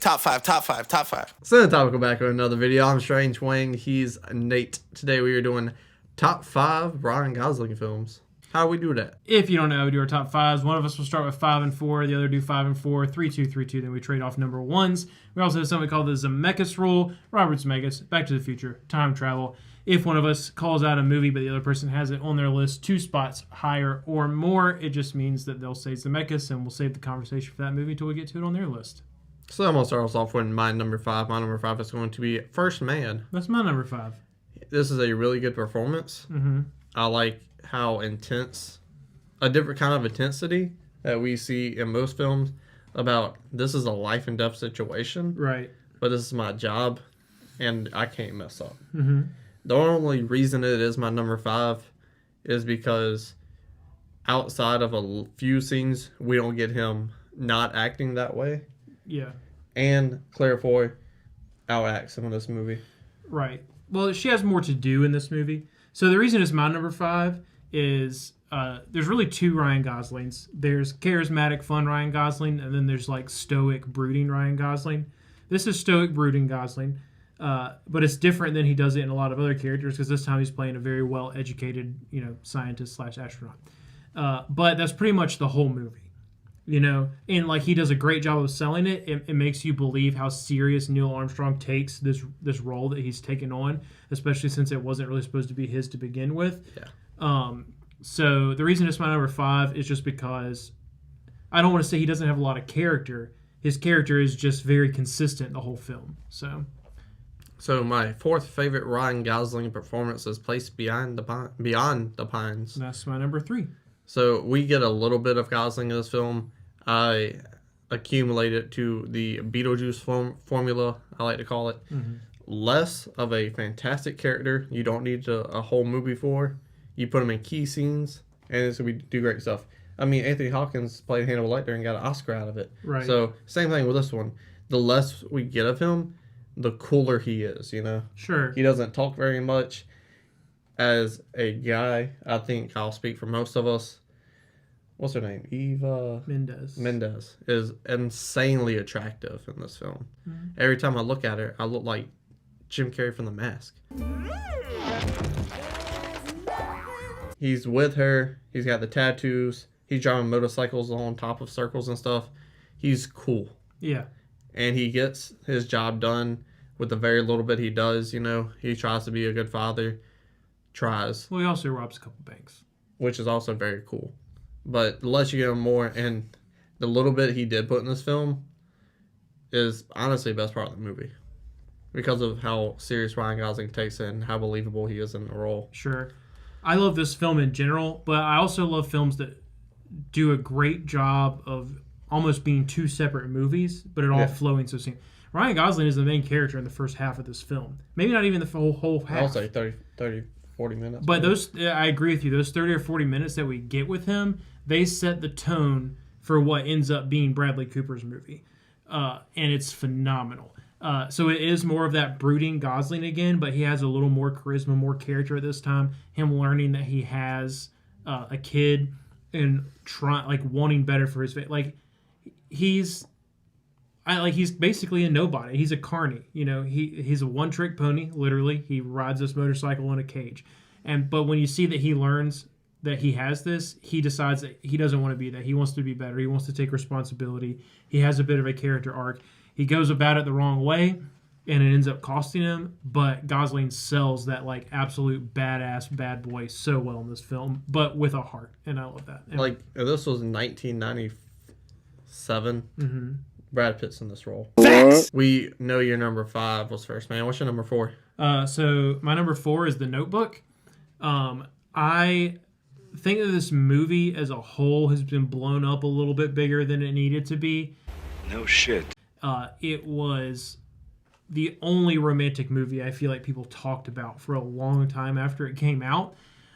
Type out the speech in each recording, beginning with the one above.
Top five, top five, top five. So the topic back with another video. I'm Strange Wayne. He's Nate. Today we are doing top 5 Ryan Gosling films. How do we do that? If you don't know, we do our top 5s. One of us will start with 5 and 4. The other do 5 and 4. 3-2, 3-2. Then we trade off number 1s. We also have something called the Zemeckis rule. Robert Zemeckis, Back to the Future, time travel. If one of us calls out a movie but the other person has it on their list 2 spots higher or more, it just means that they'll say Zemeckis and we'll save the conversation for that movie until we get to it on their list. So I'm going to start us off with my number 5. My number 5 is going to be First Man. That's my number 5. This is a really good performance. Mm-hmm. I like how intense, a different kind of intensity that we see in most films about this is a life and death situation. Right. But this is my job and I can't mess up. Mm-hmm. The only reason it is my number 5 is because outside of a few scenes, we don't get him not acting that way. Yeah. And Claire Foy outacts him in this movie. Right. Well, she has more to do in this movie. So the reason it's my number 5 is there's really 2 Ryan Goslings. There's charismatic, fun Ryan Gosling, and then there's like stoic, brooding Ryan Gosling. This is stoic, brooding Gosling, but it's different than he does it in a lot of other characters because this time he's playing a very well-educated, scientist / astronaut. But that's pretty much the whole movie. And like he does a great job of selling it. It makes you believe how serious Neil Armstrong takes this role that he's taken on, especially since it wasn't really supposed to be his to begin with. Yeah. So the reason it's my number 5 is just because I don't want to say he doesn't have a lot of character. His character is just very consistent the whole film. So my 4th favorite Ryan Gosling performance is Placed Beyond the Pines. That's my number 3. So we get a little bit of Gosling in this film. I accumulate it to the Beetlejuice formula, I like to call it. Mm-hmm. Less of a fantastic character you don't need a whole movie for. You put him in key scenes, and it's going to do great stuff. I mean, Anthony Hopkins played Hannibal Lecter and got an Oscar out of it. Right. So same thing with this one. The less we get of him, the cooler he is, Sure. He doesn't talk very much. As a guy, I think I'll speak for most of us. What's her name? Eva Mendes is insanely attractive in this film. Mm-hmm. Every time I look at her, I look like Jim Carrey from The Mask. He's with her. He's got the tattoos. He's driving motorcycles on top of circles and stuff. He's cool. Yeah. And he gets his job done with the very little bit he does. He tries to be a good father. Tries. Well, he also robs a couple banks. Which is also very cool. But the less you get him more, and the little bit he did put in this film is honestly the best part of the movie. Because of how serious Ryan Gosling takes it and how believable he is in the role. Sure. I love this film in general, but I also love films that do a great job of almost being 2 separate movies, but it all flowing so soon. Ryan Gosling is the main character in the first half of this film. Maybe not even the whole half. I'll say 30, 40 minutes. But I agree with you. Those 30 or 40 minutes that we get with him, they set the tone for what ends up being Bradley Cooper's movie. And it's phenomenal. So it is more of that brooding Gosling again, but he has a little more charisma, more character at this time. Him learning that he has a kid and wanting better for his family. He's basically a nobody. He's a carny. He's a one-trick pony. Literally, he rides this motorcycle in a cage. But when you see that he learns that he has this, he decides that he doesn't want to be that. He wants to be better. He wants to take responsibility. He has a bit of a character arc. He goes about it the wrong way, and it ends up costing him. But Gosling sells that absolute badass bad boy so well in this film, but with a heart, and I love that. And this was 1997. Mm-hmm. Brad Pitt's in this role. Facts. We know your number 5 was First Man. What's your number 4? So my number 4 is The Notebook. I think that this movie as a whole has been blown up a little bit bigger than it needed to be. No shit. It was the only romantic movie I feel like people talked about for a long time after it came out.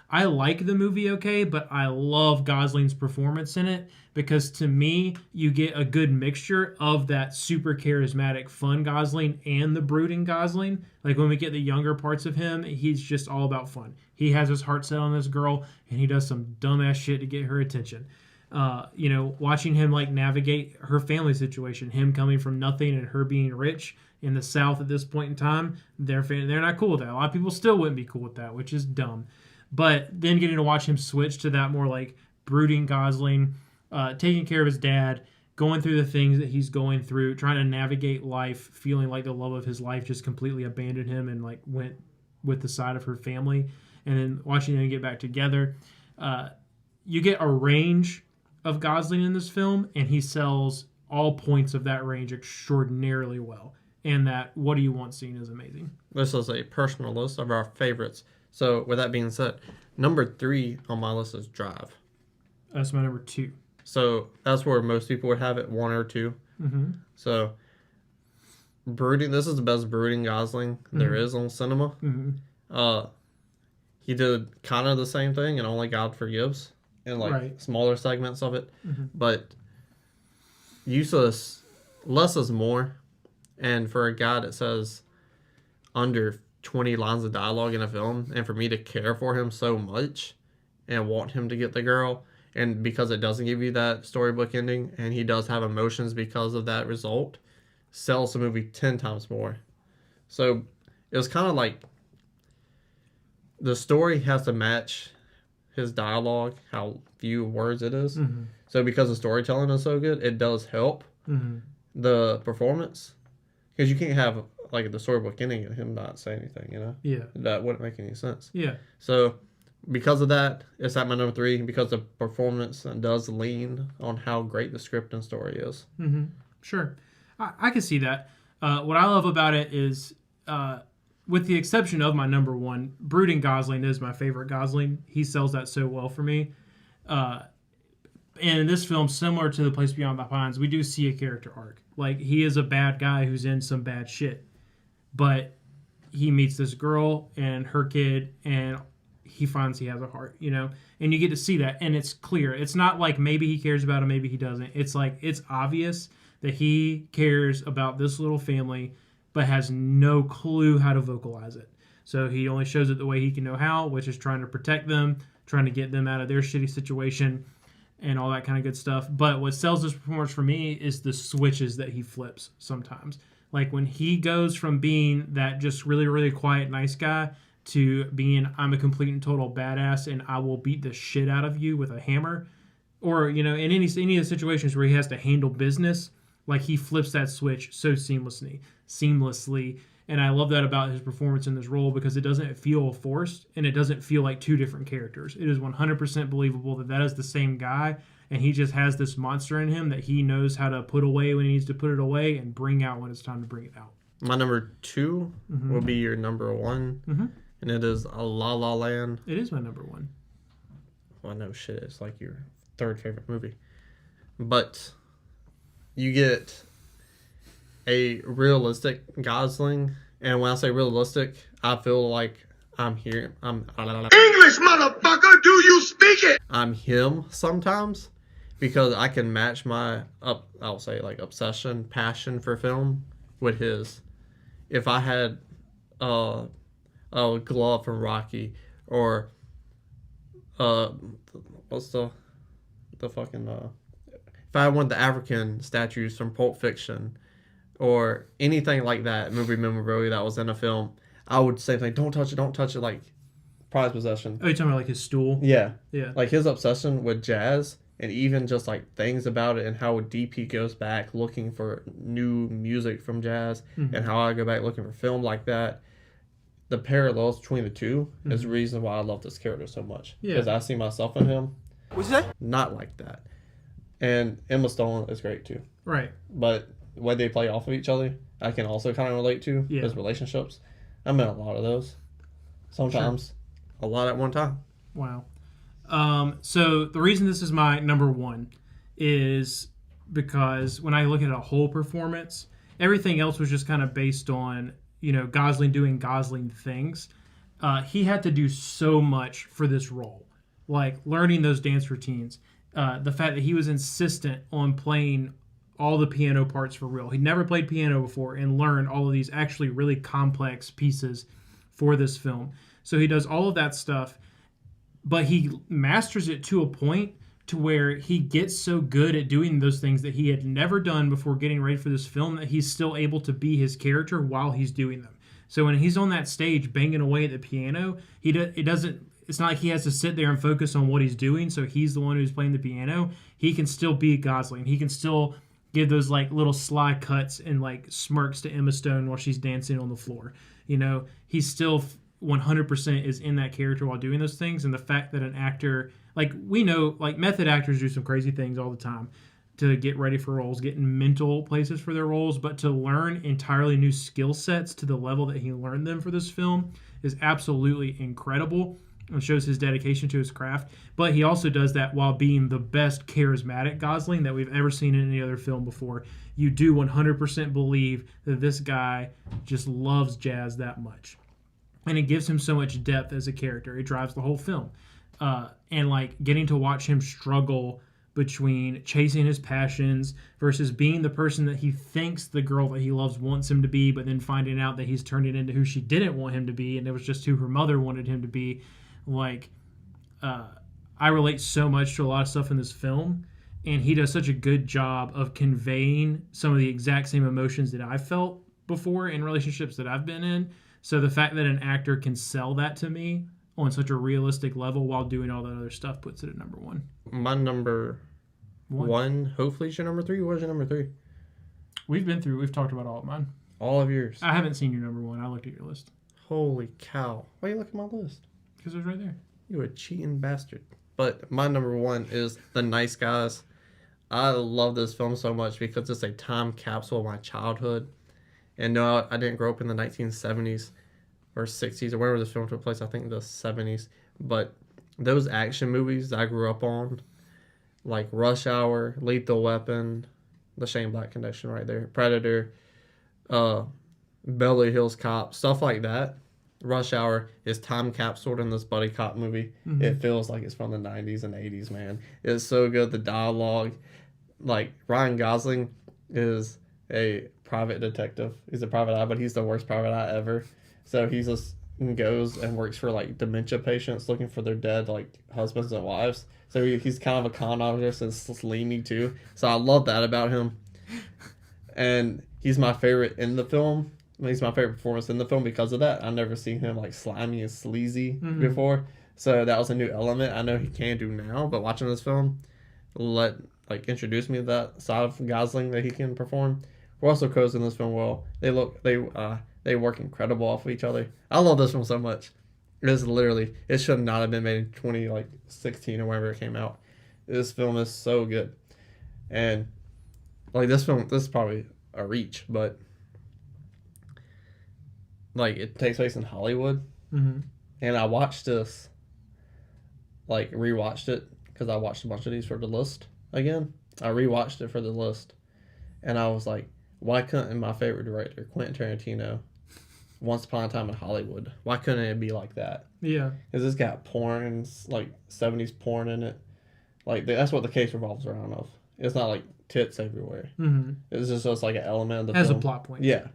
I like the movie okay, but I love Gosling's performance in it because to me, you get a good mixture of that super charismatic, fun Gosling and the brooding Gosling. Like when we get the younger parts of him, he's just all about fun. He has his heart set on this girl, and he does some dumbass shit to get her attention. Watching him like navigate her family situation, him coming from nothing and her being rich in the South at this point in time, they're not cool with that. A lot of people still wouldn't be cool with that, which is dumb. But then getting to watch him switch to that more like brooding Gosling, taking care of his dad, going through the things that he's going through, trying to navigate life, feeling like the love of his life just completely abandoned him and like went with the side of her family, and then watching them get back together. You get a range of Gosling in this film, and he sells all points of that range extraordinarily well. And that "what do you want" scene is amazing. This is a personal list of our favorites. So with that being said, number 3 on my list is Drive. That's my number 2. So that's where most people would have it, 1 or 2. Mm-hmm. So brooding. This is the best brooding Gosling there is on cinema. Mm-hmm. He did kind of the same thing in Only God Forgives, and like smaller segments of it, but useless. Less is more, and for a guy that says under 20 lines of dialogue in a film, and for me to care for him so much and want him to get the girl, and because it doesn't give you that storybook ending, and he does have emotions because of that result, sells the movie 10 times more. So it was kind of like the story has to match his dialogue, how few words it is. So because the storytelling is so good, it does help the performance, because you can't have like the storybook ending and him not say anything, that wouldn't make any sense. So because of that, it's at my number 3, because the performance does lean on how great the script and story is. Sure, I can see that. What I love about it is, with the exception of my number 1, brooding Gosling is my favorite Gosling. He sells that so well for me. And in this film, similar to The Place Beyond the Pines, we do see a character arc. Like, he is a bad guy who's in some bad shit. But he meets this girl and her kid, and he finds he has a heart, And you get to see that, and it's clear. It's not like maybe he cares about him, maybe he doesn't. It's like, it's obvious that he cares about this little family, but has no clue how to vocalize it. So he only shows it the way he can know how, which is trying to protect them, trying to get them out of their shitty situation, and all that kind of good stuff. But what sells this performance for me is the switches that he flips sometimes. Like when he goes from being that just really, really quiet, nice guy to being, I'm a complete and total badass and I will beat the shit out of you with a hammer. Or, in any of the situations where he has to handle business, like he flips that switch so seamlessly. And I love that about his performance in this role, because it doesn't feel forced and it doesn't feel like 2 different characters. It is 100% believable that is the same guy, and he just has this monster in him that he knows how to put away when he needs to put it away and bring out when it's time to bring it out. My number 2 will be your number 1, and it is La La Land. It is my number 1. Well, no shit, it's like your 3rd favorite movie. But you get a realistic Gosling, and when I say realistic, I feel like I'm here. English, motherfucker, do you speak it? I'm him sometimes, because I can match my I'll say like obsession, passion for film with his. If I had a glove from Rocky, or what's the fucking if I wanted the African statues from Pulp Fiction, or anything like that, movie memorabilia that was in a film, I would say, like, don't touch it, like prized possession. Oh, you're talking about like his stool? Yeah. Yeah. Like his obsession with jazz, and even just like things about it and how deep he goes back looking for new music from jazz, and how I go back looking for film like that. The parallels between the two is the reason why I love this character so much. Because I see myself in him. What's that? Not like that. And Emma Stone is great too. Right. But the way they play off of each other, I can also kind of relate to his relationships. I'm in a lot of those. Sometimes. A lot at one time. Wow. So the reason this is my number 1 is because when I look at a whole performance, everything else was just kind of based on, Gosling doing Gosling things. He had to do so much for this role. Like learning those dance routines. The fact that he was insistent on playing all the piano parts for real. He'd never played piano before and learned all of these actually really complex pieces for this film. So he does all of that stuff, but he masters it to a point to where he gets so good at doing those things that he had never done before getting ready for this film that he's still able to be his character while he's doing them. So when he's on that stage banging away at the piano, it's not like he has to sit there and focus on what he's doing, so he's the one who's playing the piano. He can still be Gosling. He can still give those like little sly cuts and like smirks to Emma Stone while she's dancing on the floor. You know, he's still 100% is in that character while doing those things. And the fact that an actor, like we know, like method actors do some crazy things all the time to get ready for roles, get in mental places for their roles, but to learn entirely new skill sets to the level that he learned them for this film is absolutely incredible and shows his dedication to his craft. But he also does that while being the best charismatic Gosling that we've ever seen in any other film before. You do 100% believe that this guy just loves jazz that much. And it gives him so much depth as a character. It drives the whole film. And like getting to watch him struggle between chasing his passions versus being the person that he thinks the girl that he loves wants him to be, but then finding out that he's turned it into who she didn't want him to be, and it was just who her mother wanted him to be. Like, I relate so much to a lot of stuff in this film, and he does such a good job of conveying some of the exact same emotions that I've felt before in relationships that I've been in. So the fact that an actor can sell that to me on such a realistic level while doing all that other stuff puts it at number one. My number one, hopefully is your number three. Where's your number three? We've talked about all of mine. All of yours. I haven't seen your number one. I looked at your list. Holy cow. Why you look at my list? Because it was right there. You a cheating bastard. But my number one is The Nice Guys. I love this film so much because it's a time capsule of my childhood. And no, I didn't grow up in the 1970s or 60s or wherever this film took place. I think the 70s. But those action movies I grew up on, like Rush Hour, Lethal Weapon, the Shane Black connection right there, Predator, Beverly Hills Cop, stuff like that. Rush Hour is time capsuled in this buddy cop movie. Mm-hmm. It feels like it's from the 90s and 80s, man. It's so good. The dialogue, like Ryan Gosling is a private detective. He's a private eye, but he's the worst private eye ever. So he just goes and works for like dementia patients looking for their dead like husbands and wives. So he's kind of a con artist and slimy too. So I love that about him. And he's my favorite in the film. He's my favorite performance in the film because of that. I've never seen him like slimy and sleazy before. So that was a new element I know he can do now. But watching this film introduce me to that side of Gosling that he can perform. Russell Crowe's in this film well. They work incredible off of each other. I love this film so much. It should not have been made in 2016 or whenever it came out. This film is so good. And like this is probably a reach, but like it takes place in Hollywood. Mm-hmm. And I watched this, like rewatched it because I watched a bunch of these for the list again. I rewatched it for the list. And I was like, why couldn't my favorite director, Quentin Tarantino, Once Upon a Time in Hollywood, why couldn't it be like that? Yeah. Because it's got porn, like 70s porn in it. Like, that's what the case revolves around of. It's not like tits everywhere. Mm-hmm. It's just like an element of the film. As a plot point. Yeah.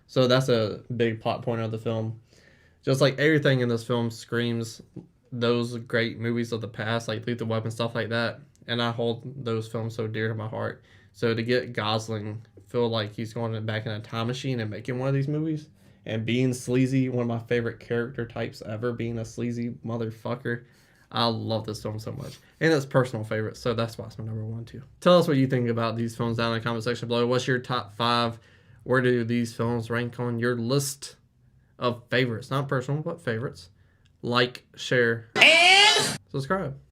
So that's a big plot point of the film. Just like everything in this film screams those great movies of the past, like Lethal Weapon, stuff like that. And I hold those films so dear to my heart. So to get Gosling feel like he's going back in a time machine and making one of these movies and being sleazy, one of my favorite character types ever, being a sleazy motherfucker. I love this film so much. And it's personal favorite, so that's why it's my number one too. Tell us what you think about these films down in the comment section below. What's your top 5? Where do these films rank on your list of favorites? Not personal, but favorites. Like, share, and subscribe.